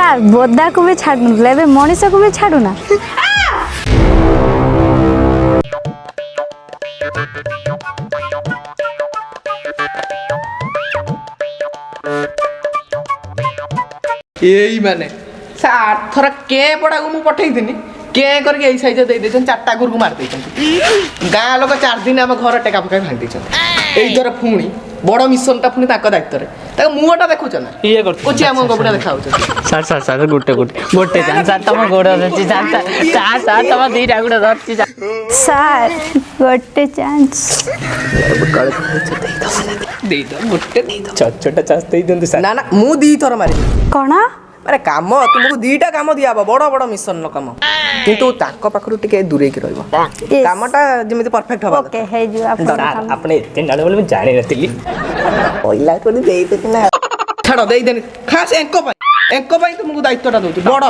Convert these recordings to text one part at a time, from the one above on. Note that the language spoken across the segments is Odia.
ସାର୍ ବୋଦାକୁ ବି ଛାଡୁନଥିଲେ ଏବେ ମଣିଷକୁ ବି ଛାଡୁନା। ଏଇ ମାନେ ସେ ଆରଥର କେ ପଡ଼ାକୁ ମୁଁ ପଠେଇଥିନି କେ କରିକି ଏଇ ସାଇଜ ଦେଇ ଦେଇଛନ୍ତି ଚାରିଟା ଗୁରୁକୁ ମାରି ଦେଇଛନ୍ତି। ଗାଁ ଲୋକ 4 ଦିନ ଆମ ଘର ଟେକା ପକାଇ ଭାଙ୍ଗି ଦେଇଛନ୍ତି। ଏଇଥର ପୁଣି ବଡ଼ ମିଶନଟା ପୁଣି ତାଙ୍କ ଦାୟିତ୍ୱରେ। ତାଙ୍କ ମୁହଁଟା ଦେଖୁଛ ନା ଇଏ କରୁଛି କୋଚି ଆମ ଗୋବଟା ଦେଖା ହଉଛନ୍ତି। ସାର୍ ସାର୍ ସାର୍ ଗୋଟେ ଚାନ୍ସ ସାର୍ ତମ ଗୋଡ଼ ଧରିଛି ସାର୍ ସାର୍ ତମ ଦିଟା ଗୋଡ଼ ଧରିଛି ସାର୍ ଗୋଟେ ଚାନ୍ସ ଦେଇଦବ ଗୋଟେ ଦେଇଦବ ଛୋଟା ଚାନ୍ସ ଦେଇ ଦିଅନ୍ତୁ ସାର୍। ନା ନା ମୁଁ 2 ଥର ମାରିବି। କଣ ମାନେ କାମ ତୁମକୁ 2ଟା କାମ ଦିଆହବ ବଡ଼ ବଡ଼ ମିଶନର କାମ, କିନ୍ତୁ ତାଙ୍କ ପାଖରୁ ଟିକେ ଦୂରେଇକି ରହିବ। କାମଟା ଯେମିତି ପରଫେକ୍ଟ ହବ। ଓକେ ହେଇଯିବ ଆପଣ ଏତେ ଜାଣେ ବୋଲି ମୁଁ ଜାଣିନଥିଲି। ପଇଲା କରି ଦେଇଦେବି ନା ଛାଡ଼ ଦେଇଦେନି ଖାସ୍ ଏଙ୍କ ପାଇଁ ତୁମକୁ ଦାୟିତ୍ୱଟା ଦଉଛି ବଡ଼।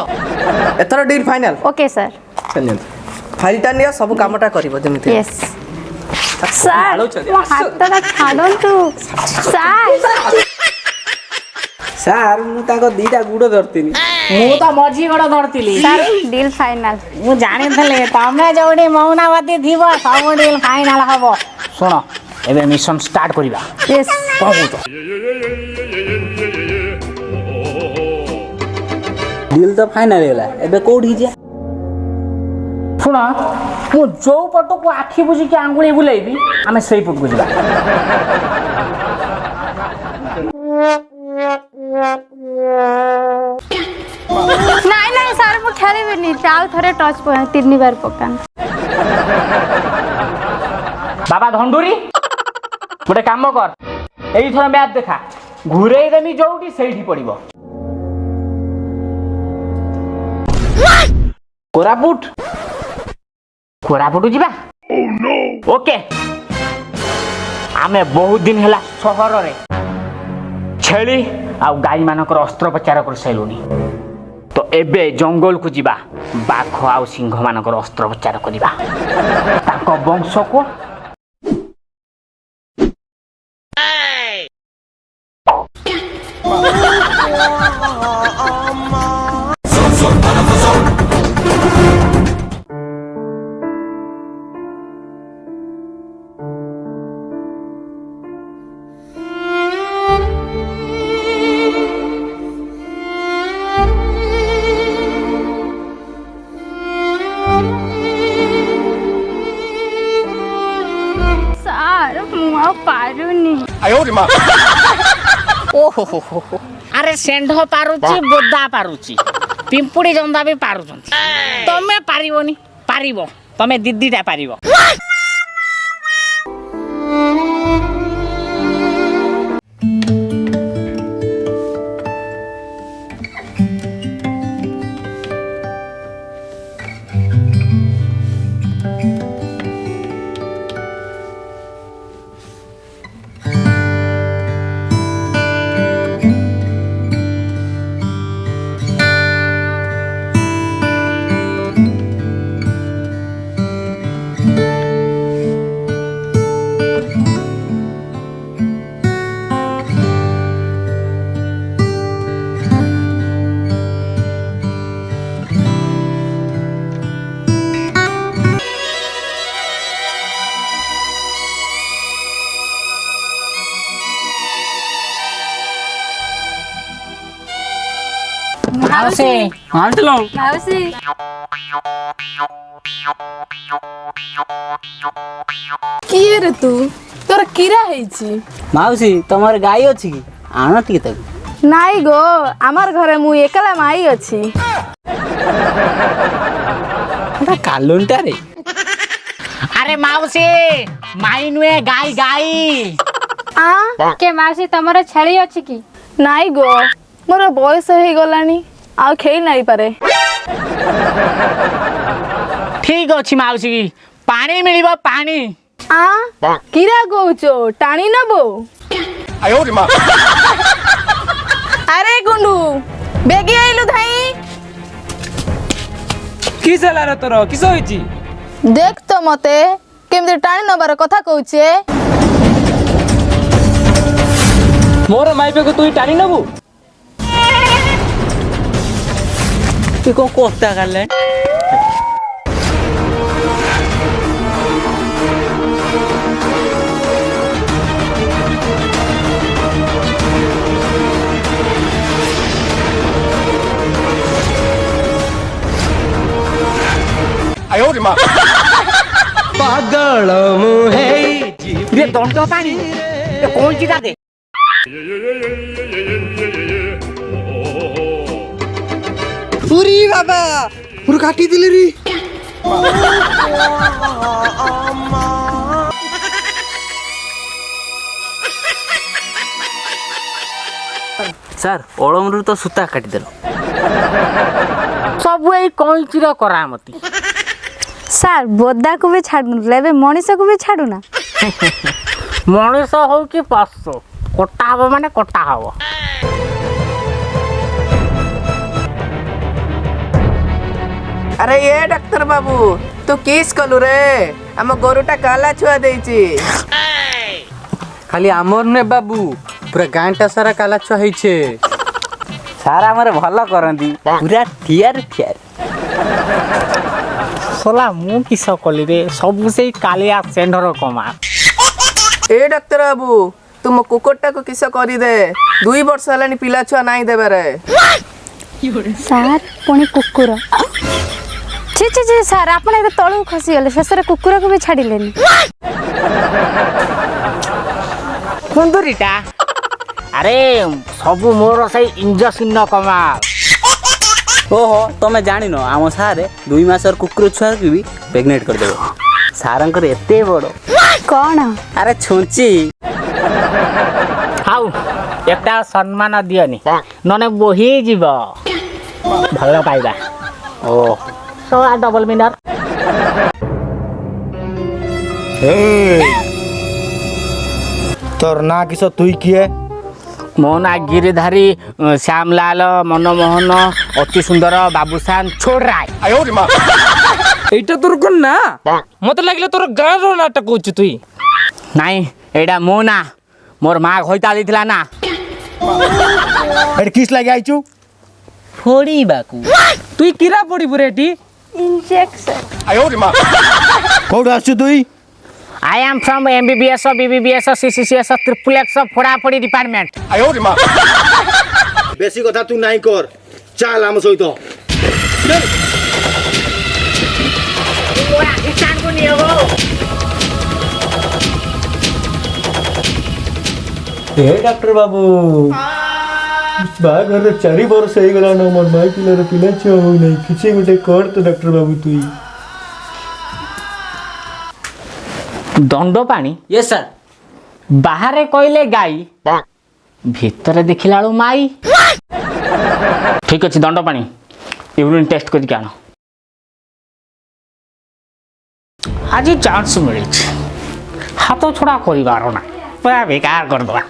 ଏଥର ଡିଲ୍ ଫାଇନାଲ। ଓକେ ସାର୍ ଫାଇଲଟା ନିଅ ସବୁ କାମଟା କରିବ ଯେମିତି। ୟେସ୍ ସାର୍ ମୋ ହାତଟା ଛାଡ଼ନ୍ତୁ ସାର୍। ସାର୍ ମୁଁ ତାଙ୍କ 2ଟା ଗୁଡ଼ ଧରିଥିଲି। ମୁଁ ତ ମଝି ଗୋଡ଼ ଧରିଥିଲି। Sir deal final. ମୁଁ ଜାଣିଥିଲି ତମେ ଯୋଉଠି ମୌନାବତୀ ଥିବ ସବୁ ଡିଲ୍ ଫାଇନାଲ ହବ। ଶୁଣ ଏବେ ମିଶନ ଷ୍ଟାର୍ଟ କରିବା। ୟେସ୍ କଣ କହୁଛ? ଡିଲ୍ ତ ଫାଇନାଲ ହେଇଗଲା, ଏବେ କୋଉଠିକି ଯିବା? ଶୁଣ ମୁଁ ଯୋଉ ପଟକୁ ଆଖି ବୁଝିକି ଆଙ୍ଗୁଳି ବୁଲେଇବି ଆମେ ସେଇ ପଟକୁ ଯିବା। ନାଇଁ ନାଇଁ ସାର୍ ମୁଁ ଖେଳିବିନି। ଆଉ ଥରେ ଟଚ୍ 3 ବାର ପକାନ। ବାବା ଧଣ୍ଡୁରୀ ଗୋଟେ କାମ କର, ଏଇଥର ମ୍ୟାଚ୍ ଦେଖା ଘୁରେଇ ଦେମି ଯୋଉଠି ସେଇଠି ପଡ଼ିବ। କୋରାପୁଟ ଯିବା। ଓକେ ଆମେ ବହୁତ ଦିନ ହେଲା ସହରରେ ଛେଳି ଆଉ ଗାଈ ମାନଙ୍କର ଅସ୍ତ୍ରୋପଚାର କରିସାରିଲୁଣି, ତ ଏବେ ଜଙ୍ଗଲକୁ ଯିବା ବାଘ ଆଉ ସିଂହ ମାନଙ୍କର ଅସ୍ତ୍ରୋପଚାର କରିବା। ତାଙ୍କ ବଂଶକୁ ସାର୍ ମୁଁ ଆଉ ପାରୁନି। ଆରେ ଷେଣ୍ଢ ପାରୁଛି ବୋଦା ପାରୁଛି ପିମ୍ପୁଡ଼ି ଜନ୍ଦା ବି ପାରୁଛନ୍ତି, ତମେ ପାରିବନି? ପାରିବ, ତମେ ଦିଦିଟା ପାରିବ। ମାଉସୀ ମାଉସୀ କିଏ ରେ ତୁ? ତୋର କିରା ହେଇଛି? ମାଉସୀ ତମର ଗାଈ ଅଛି କି? ଆଣ ଟିକେ ତାକୁ। ନାଇଁ ଗୋ আমার ঘরে ମୁଁ ଏକଲା ମାଇ ଅଛି। କାଲୁନଟାରେ ଆରେ ମାଉସୀ ମାଇ ନୁହେଁ ଗାଈ ଗାଈ। କେ ମାଉସୀ ତମର ଛେଳି ଅଛି କି? ନାଇଁ ଗୋ ମୋର ବୟସ ହେଇଗଲାଣି ଆଉ ଖେଳି ନାଇଁ ପାରେ। ଠିକ ଅଛି ମାଉସୀ ପାଣି ମିଳିବ ପାଣି। କିରା କହୁଛ ଟାଣି ନବ? আরে গুন্ডু বেগে আইলু ধাই। কিস ହେଲା ରେ ତୋର? କିସ ହେଇଛି? দেখ তো মতে কেমতি টানি নবার কথা কହୁছে। ମୋର ମାଇପେକୁ ତୁই ଟାଣି ନେବୁ? ତୁ କ'ଣ କଥା କାଢ଼ିଲାଣି? ପାଗଳ ମୁଁ ହେଇ रे दंड पानी कौन चिता दे ଉରି ବାବା ପୁରା କାଟିଦେଲି ରେ। ସାର୍ ଅଳମରୁ ତ ସୂତା କାଟିଦେଲ। सब यही कौन करामती ସାର୍ ବୋଦାକୁ ବି ଛାଡୁନଥିଲେ ଏବେ ମଣିଷକୁ ବି ଛାଡୁନା। ମଣିଷ ହଉ କି ପଶୁ କଟା ହବ ମାନେ କଟା ହବ। अरे ये डॉक्टर बाबू तू किस कलु रे आम गोरुटा काला छुआ देइची ଖାଲି ଆମର ନେ ବାବୁ ପୁରା ଗାଁଟା ସାରା କାଲା ଛୁଆ ହେଇଛେ। ସାର୍ ଆମର ଭଲ କରନ୍ତି ପୁରା ଠିଆର ଠିଆର। सोला मु किस कली रे सब से कालिया सेंडर कमा ए डॉक्टर बाबू तुम कुकुरटा को किस करी दे 2 वर्ष हलानी पिला छुआ नाही देबे रे ସାର୍ ପୁଣି କୁକୁର ଛି ଛି ଛି ସାର୍ ଆପଣ ଏବେ ତଳକୁ ଖସିଗଲେ ଶେଷରେ କୁକୁରକୁ ବି ଛାଡ଼ିଲେନି। कुंदरीटा अरे सब मोर से इंजेक्शन कमा ओहो तमें जानिन आम सारे 2 मासर कुकुर छुआ की भी प्रेग्नेंट करदेव। सारंकर एते बड़ କ'ଣ अरे छुंची हाउ एकटा सम्मान दियनी नने बोही जीव भल पाइबा ओ सो डबल मिनर ତୋର ନାଁ କିସ ତୁଇ କିଏ? ମୋ ନା गिरिधारी श्यामलाल मनमोहन अति सुंदर बाबूसान छोड़ राय এইটা তোর কোন না মতে লাগলে তোর গাঁর নাটক কইছু তুই नाई एडा मो ना मोर माँ घोइता दिथिला ना ଏଠି କିସ୍ ଲାଗି ଆଇଛୁ? फोड़ीबाकू তুই কিরা পড়িবু রে এটি ଇଞ୍ଜେକ୍ସନ କୋଉଠୁ ଆସୁଛୁ ତୁଇ? I am from MBBS BBBS CCCS triple X फोड़ाफोड़ी डिपार्टमेंट ବେଶୀ କଥା ତୁ ନାଇଁ କର ଚାଲ ଆମ ସହିତ। ଏ ଡାକ୍ତର ବାବୁ ବାହାଘର 4 ବର୍ଷ ହେଇଗଲାଣି ମୋର ମାଇ ପିଲାର ପିଲା ଛୁଆ ହଉନାହିଁ କିଛି ଗୋଟେ କର ତ ଡାକ୍ତର ବାବୁ ତୁଇ। दंड पानी ये सर बाहर कहले गाई भीतर देखला माई ठीक अच्छे दंड पानी यूरिन टेस्ट करके आण आज चांस मिली हाथ छड़ा कर ना पूरा बेकार करदे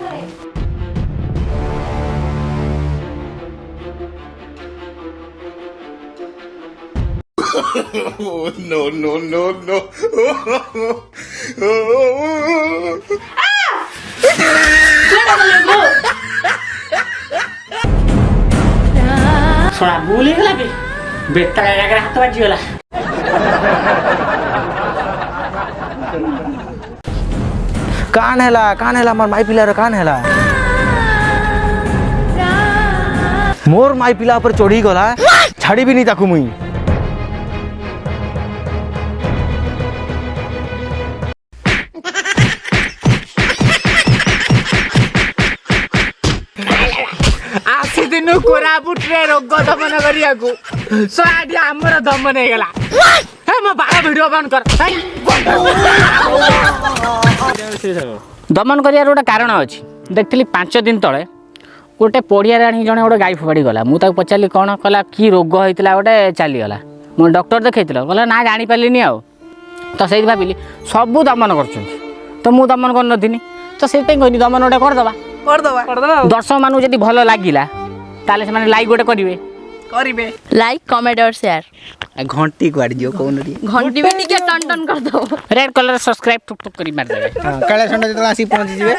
थोड़ा भूल ही गला बेटा लगा हाथ बाजी गला कान हैला मोर माई पिलार कान हैला मोर माई पिला पर चढ़ी गला छाड़ी भी नहीं ताकू मुई। आसी दिन कोरापुट रे रोग दमन करिया को साडी हमर दमन हे गला हे म बारा वीडियो बंद कर दमन करिया रोटा कारण अछि देखथली 5 दिन तळे गोटे पड़िया राणी जने गोटे गाई फोड़ी गला मु ताक पचाली कौन कला की रोग होइतला गोटे चली गला मु डॉक्टर देखैतला कहला ना जानि पालिनी आ तो सही भाबिली सब दमन करछन तो मु दमन कर नथिनी तो सेते कहनी दमन गोटे कर दबा दर्शक मानु जदी भलो लागिला ताले से माने लाइक गोटे करिवे लाइक कमेंट और शेयर घंटी कुआड़ दियो कौन रे घंटी भी टिके टन टन कर दो रेड कलर सब्सक्राइब टुक टुक करी मार देबे काले संडा जतला आसी पहुंची जिवे।